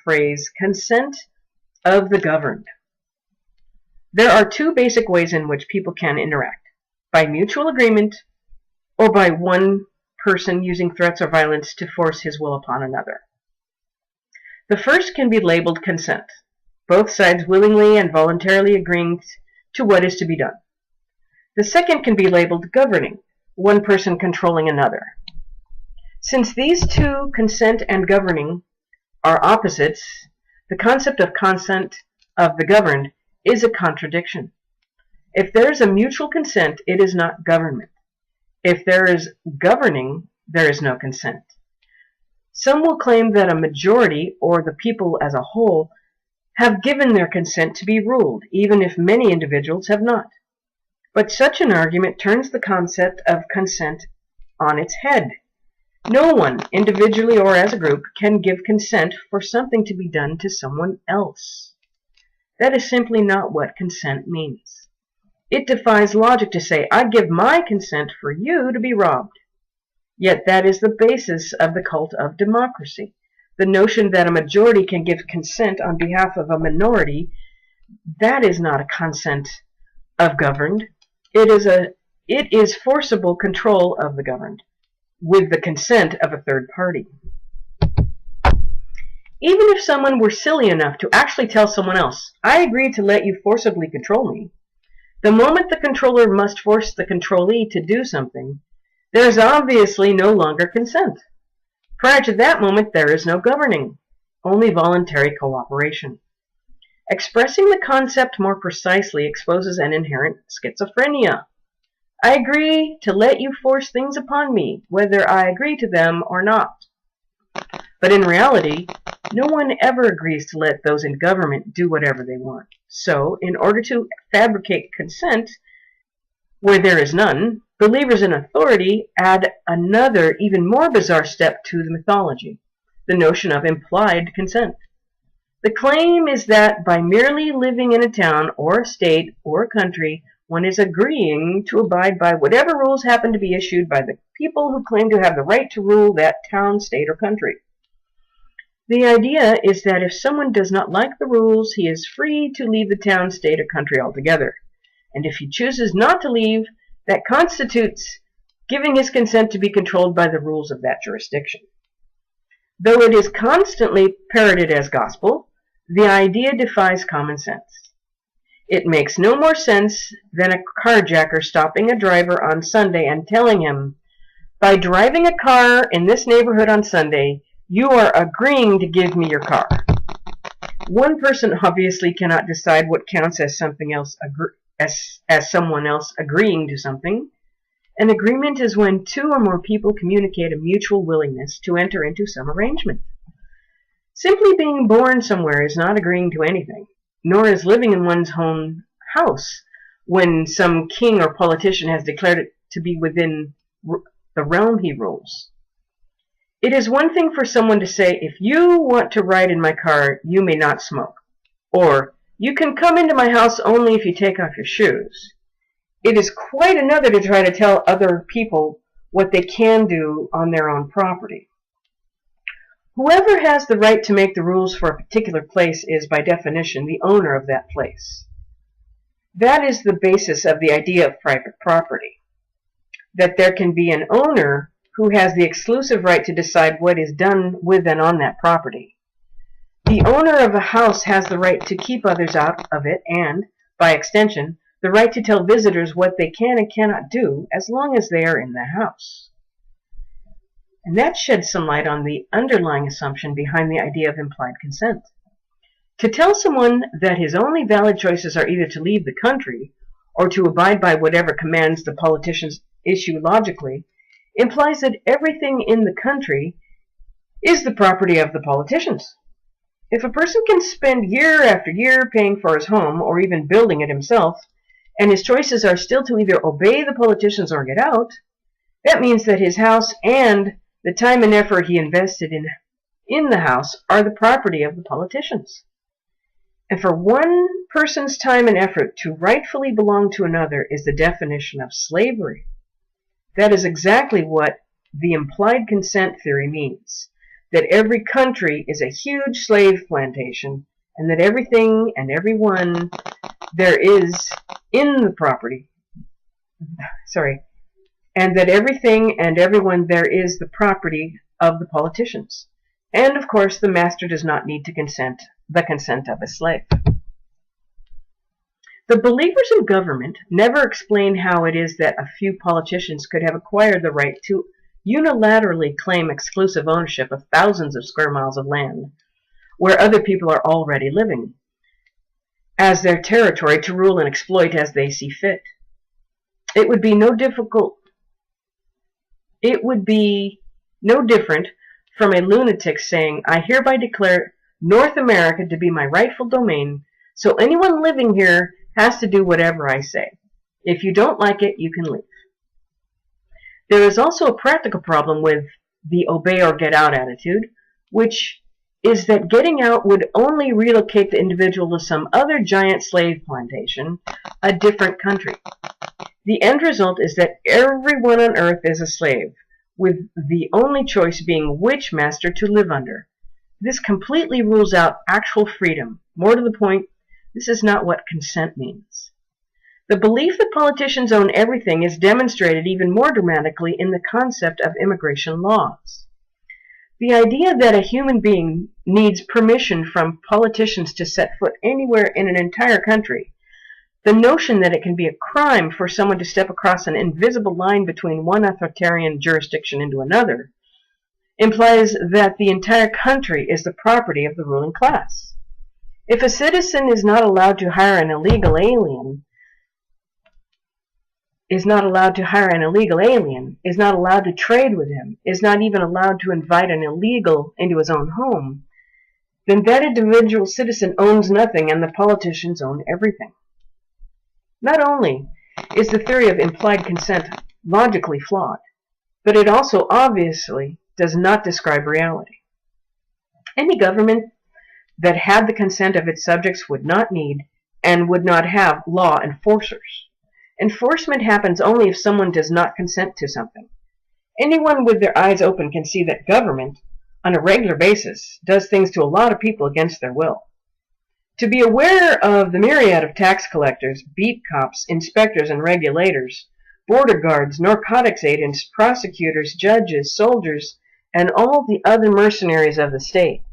phrase, consent of the governed. There are two basic ways in which people can interact: by mutual agreement, or by one person using threats or violence to force his will upon another. The first can be labeled consent, both sides willingly and voluntarily agreeing to what is to be done. The second can be labeled governing, one person controlling another. Since these two, consent and governing, are opposites, the concept of consent of the governed is a contradiction. If there is a mutual consent, it is not government. If there is governing, there is no consent. Some will claim that a majority, or the people as a whole, have given their consent to be ruled, even if many individuals have not. But such an argument turns the concept of consent on its head. No one, individually or as a group, can give consent for something to be done to someone else. That is simply not what consent means. It defies logic to say, I give my consent for you to be robbed. Yet that is the basis of the cult of democracy. The notion that a majority can give consent on behalf of a minority, that is not a consent of governed. It is forcible control of the governed, with the consent of a third party. Even if someone were silly enough to actually tell someone else, I agree to let you forcibly control me, the moment the controller must force the controllee to do something, there is obviously no longer consent. Prior to that moment, there is no governing, only voluntary cooperation. Expressing the concept more precisely exposes an inherent schizophrenia. I agree to let you force things upon me, whether I agree to them or not. But in reality, no one ever agrees to let those in government do whatever they want. So, in order to fabricate consent where there is none, believers in authority add another, even more bizarre step to the mythology, the notion of implied consent. The claim is that by merely living in a town or a state or a country, one is agreeing to abide by whatever rules happen to be issued by the people who claim to have the right to rule that town, state, or country. The idea is that if someone does not like the rules, he is free to leave the town, state, or country altogether. And if he chooses not to leave, that constitutes giving his consent to be controlled by the rules of that jurisdiction. Though it is constantly parroted as gospel, the idea defies common sense. It makes no more sense than a carjacker stopping a driver on Sunday and telling him, by driving a car in this neighborhood on Sunday, you are agreeing to give me your car. One person obviously cannot decide what counts as something else as someone else agreeing to something. An agreement is when two or more people communicate a mutual willingness to enter into some arrangement. Simply being born somewhere is not agreeing to anything, nor is living in one's own house when some king or politician has declared it to be within the realm he rules. It is one thing for someone to say, if you want to ride in my car, you may not smoke, or you can come into my house only if you take off your shoes. It is quite another to try to tell other people what they can do on their own property. Whoever has the right to make the rules for a particular place is, by definition, the owner of that place. That is the basis of the idea of private property, that there can be an owner who has the exclusive right to decide what is done with and on that property. The owner of a house has the right to keep others out of it and, by extension, the right to tell visitors what they can and cannot do as long as they are in the house. And that sheds some light on the underlying assumption behind the idea of implied consent. To tell someone that his only valid choices are either to leave the country or to abide by whatever commands the politicians issue logically implies that everything in the country is the property of the politicians. If a person can spend year after year paying for his home or even building it himself, and his choices are still to either obey the politicians or get out, that means that his house and the time and effort he invested in the house are the property of the politicians. And for one person's time and effort to rightfully belong to another is the definition of slavery. That is exactly what the implied consent theory means, that every country is a huge slave plantation, and that everything and everyone there is in the property, and that everything and everyone there is the property of the politicians. And of course, the master does not need to the consent of a slave. The believers in government never explain how it is that a few politicians could have acquired the right to unilaterally claim exclusive ownership of thousands of square miles of land where other people are already living as their territory to rule and exploit as they see fit. It would be no different from a lunatic saying, "I hereby declare North America to be my rightful domain, so anyone living here has to do whatever I say. If you don't like it, you can leave." There is also a practical problem with the obey or get out attitude, which is that getting out would only relocate the individual to some other giant slave plantation, a different country. The end result is that everyone on earth is a slave, with the only choice being which master to live under. This completely rules out actual freedom. More to the point, this is not what consent means. The belief that politicians own everything is demonstrated even more dramatically in the concept of immigration laws. The idea that a human being needs permission from politicians to set foot anywhere in an entire country, the notion that it can be a crime for someone to step across an invisible line between one authoritarian jurisdiction into another, implies that the entire country is the property of the ruling class. If a citizen is not allowed to hire an illegal alien, is not allowed to trade with him, is not even allowed to invite an illegal into his own home, then that individual citizen owns nothing and the politicians own everything. Not only is the theory of implied consent logically flawed, but it also obviously does not describe reality. Any government that had the consent of its subjects would not need and would not have law enforcers. Enforcement happens only if someone does not consent to something. Anyone with their eyes open can see that government, on a regular basis, does things to a lot of people against their will. To be aware of the myriad of tax collectors, beat cops, inspectors and regulators, border guards, narcotics agents, prosecutors, judges, soldiers, and all the other mercenaries of the state,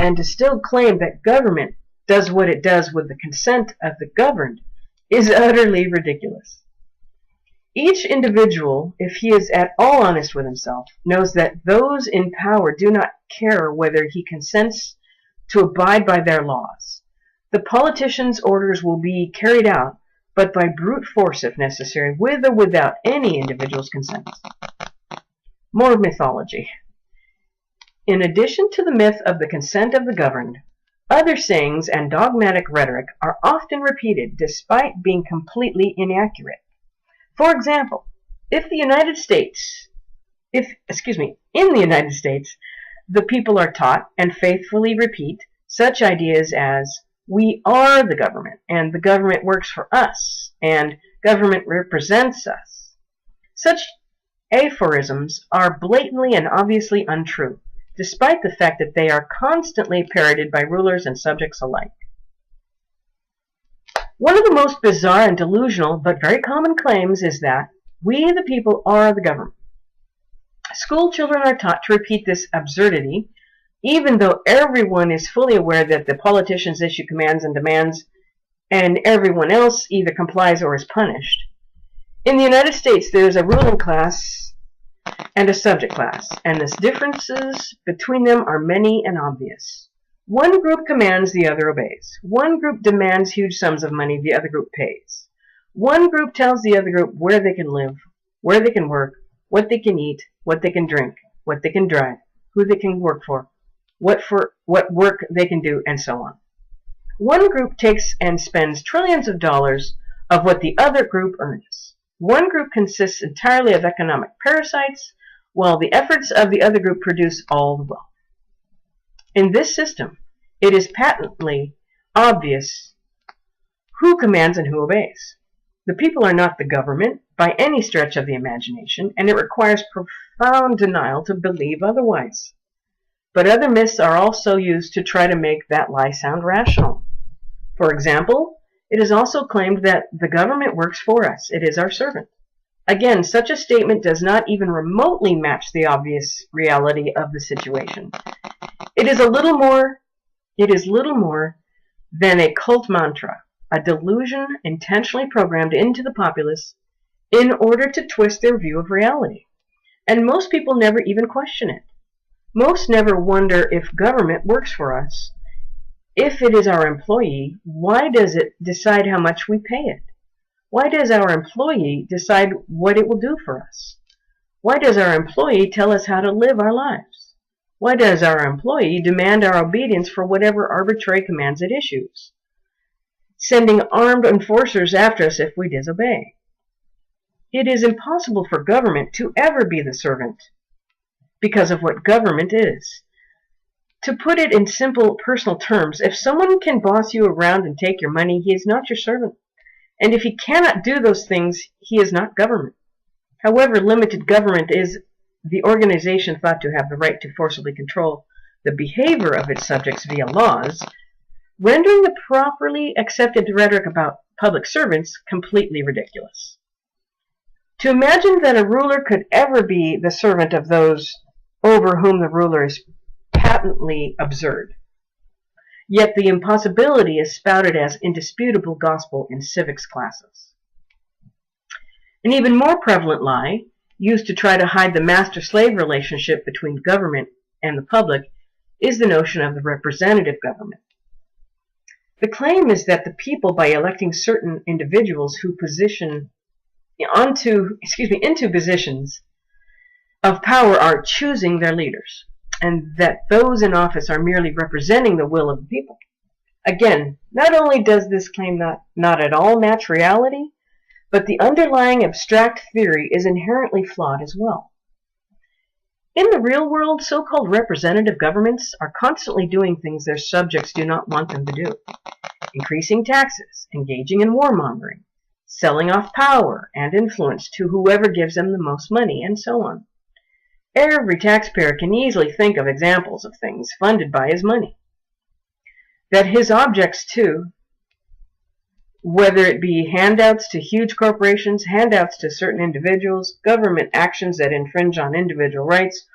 and to still claim that government does what it does with the consent of the governed, is utterly ridiculous. Each individual, if he is at all honest with himself, knows that those in power do not care whether he consents to abide by their laws. The politicians' orders will be carried out, but by brute force if necessary, with or without any individual's consent. More mythology. In addition to the myth of the consent of the governed, other sayings and dogmatic rhetoric are often repeated despite being completely inaccurate. For example, in the United States, the people are taught and faithfully repeat such ideas as "we are the government," and "the government works for us," and "government represents us." Such aphorisms are blatantly and obviously untrue, despite the fact that they are constantly parroted by rulers and subjects alike. One of the most bizarre and delusional, but very common claims is that we, the people, are the government. School children are taught to repeat this absurdity, even though everyone is fully aware that the politicians issue commands and demands, and everyone else either complies or is punished. In the United States, there is a ruling class and a subject class, and the differences between them are many and obvious. One group commands, the other obeys. One group demands huge sums of money, the other group pays. One group tells the other group where they can live, where they can work, what they can eat, what they can drink, what they can drive, who they can work for what work they can do, and so on. One group takes and spends trillions of dollars of what the other group earns. One group consists entirely of economic parasites, while the efforts of the other group produce all the wealth. In this system, it is patently obvious who commands and who obeys. The people are not the government by any stretch of the imagination, and it requires profound denial to believe otherwise. But other myths are also used to try to make that lie sound rational. For example, it is also claimed that the government works for us. It is our servant. Again, such a statement does not even remotely match the obvious reality of the situation. It is little more than a cult mantra. a delusion intentionally programmed into the populace in order to twist their view of reality. And most people never even question it. Most never wonder if government works for us. If it is our employee, why does it decide how much we pay it? Why does our employee decide what it will do for us? Why does our employee tell us how to live our lives? Why does our employee demand our obedience for whatever arbitrary commands it issues, sending armed enforcers after us if we disobey? It is impossible for government to ever be the servant because of what government is. To put it in simple personal terms, if someone can boss you around and take your money, he is not your servant. And if he cannot do those things, he is not government. However limited government is, the organization thought to have the right to forcibly control the behavior of its subjects via laws, rendering the properly accepted rhetoric about public servants completely ridiculous. To imagine that a ruler could ever be the servant of those over whom the ruler is patently absurd. Yet the impossibility is spouted as indisputable gospel in civics classes. An even more prevalent lie, used to try to hide the master-slave relationship between government and the public, is the notion of the representative government. The claim is that the people, by electing certain individuals who into positions of power, are choosing their leaders, and that those in office are merely representing the will of the people. Again, not only does this claim not at all match reality, but the underlying abstract theory is inherently flawed as well. In the real world, so-called representative governments are constantly doing things their subjects do not want them to do. Increasing taxes, engaging in warmongering, selling off power and influence to whoever gives them the most money, and so on. Every taxpayer can easily think of examples of things funded by his money that his objects too, whether it be handouts to huge corporations, handouts to certain individuals, government actions that infringe on individual rights,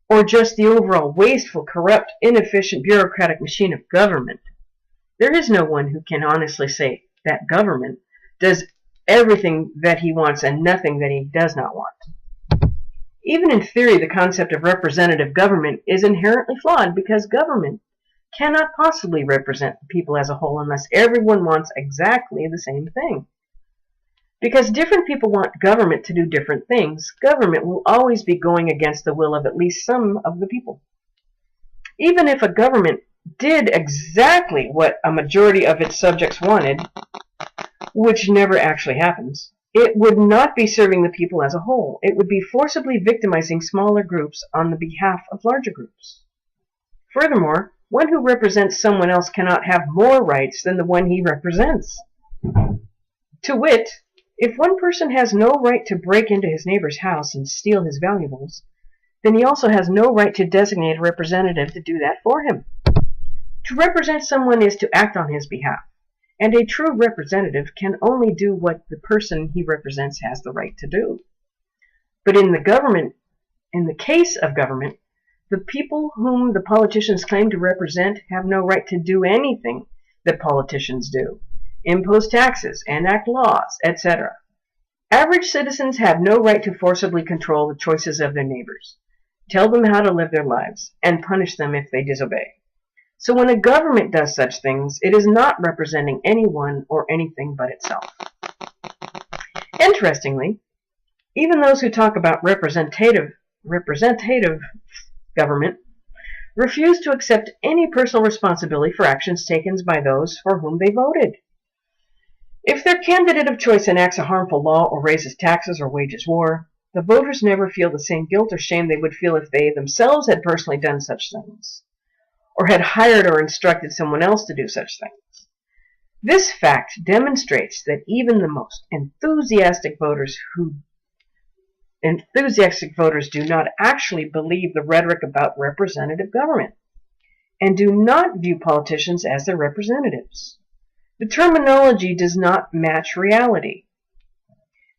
or just the overall wasteful, corrupt, inefficient bureaucratic machine of government. There is no one who can honestly say that government does everything that he wants and nothing that he does not want. Even in theory, the concept of representative government is inherently flawed because government cannot possibly represent the people as a whole unless everyone wants exactly the same thing. Because different people want government to do different things, government will always be going against the will of at least some of the people. Even if a government did exactly what a majority of its subjects wanted, which never actually happens, it would not be serving the people as a whole. It would be forcibly victimizing smaller groups on the behalf of larger groups. Furthermore, one who represents someone else cannot have more rights than the one he represents. To wit, if one person has no right to break into his neighbor's house and steal his valuables, then he also has no right to designate a representative to do that for him. To represent someone is to act on his behalf, and a true representative can only do what the person he represents has the right to do. But in the case of government, the people whom the politicians claim to represent have no right to do anything that politicians do, impose taxes, enact laws, etc. Average citizens have no right to forcibly control the choices of their neighbors, tell them how to live their lives, and punish them if they disobey. So when a government does such things, it is not representing anyone or anything but itself. Interestingly, even those who talk about representative government refuse to accept any personal responsibility for actions taken by those for whom they voted. If their candidate of choice enacts a harmful law or raises taxes or wages war, the voters never feel the same guilt or shame they would feel if they themselves had personally done such things, or had hired or instructed someone else to do such things. This fact demonstrates that even the most enthusiastic voters do not actually believe the rhetoric about representative government, and do not view politicians as their representatives. The terminology does not match reality,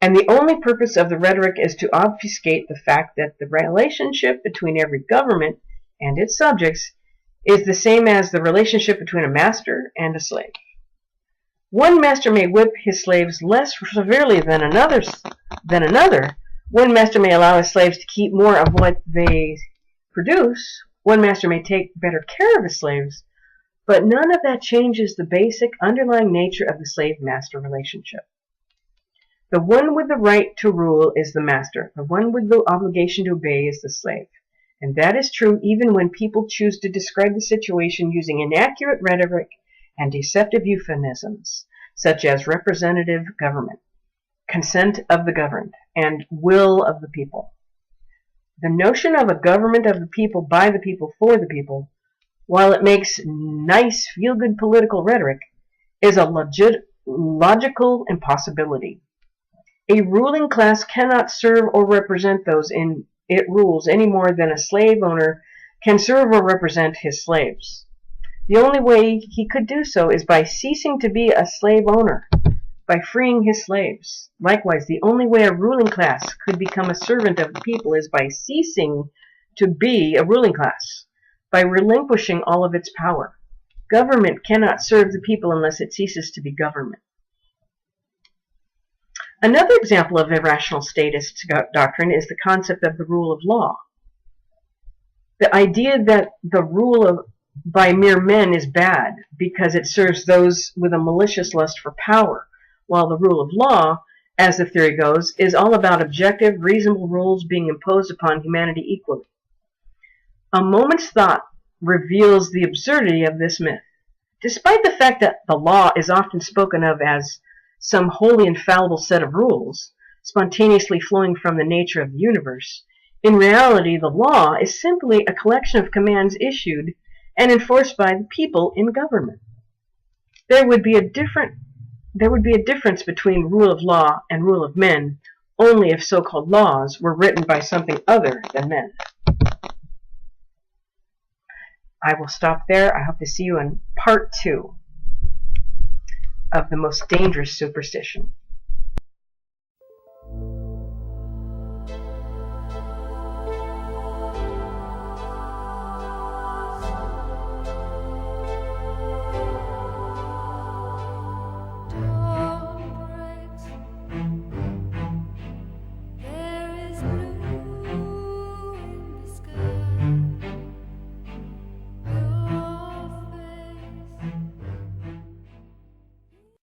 and the only purpose of the rhetoric is to obfuscate the fact that the relationship between every government and its subjects is the same as the relationship between a master and a slave. One master may whip his slaves less severely than another. One master may allow his slaves to keep more of what they produce. One master may take better care of his slaves, but none of that changes the basic underlying nature of the slave-master relationship. The one with the right to rule is the master. The one with the obligation to obey is the slave. And that is true even when people choose to describe the situation using inaccurate rhetoric and deceptive euphemisms, such as representative government, consent of the governed, and will of the people. The notion of a government of the people, by the people, for the people, while it makes nice, feel-good political rhetoric, is a logical impossibility. A ruling class cannot serve or represent those it rules any more than a slave owner can serve or represent his slaves. The only way he could do so is by ceasing to be a slave owner, by freeing his slaves. Likewise, the only way a ruling class could become a servant of the people is by ceasing to be a ruling class, by relinquishing all of its power. Government cannot serve the people unless it ceases to be government. Another example of irrational statist doctrine is the concept of the rule of law. The idea that the rule by mere men is bad because it serves those with a malicious lust for power, while the rule of law, as the theory goes, is all about objective, reasonable rules being imposed upon humanity equally. A moment's thought reveals the absurdity of this myth. Despite the fact that the law is often spoken of as some wholly infallible set of rules, spontaneously flowing from the nature of the universe, in reality the law is simply a collection of commands issued and enforced by the people in government. There would be a difference between rule of law and rule of men only if so-called laws were written by something other than men. I will stop there. I hope to see you in part 2 of the most dangerous superstition.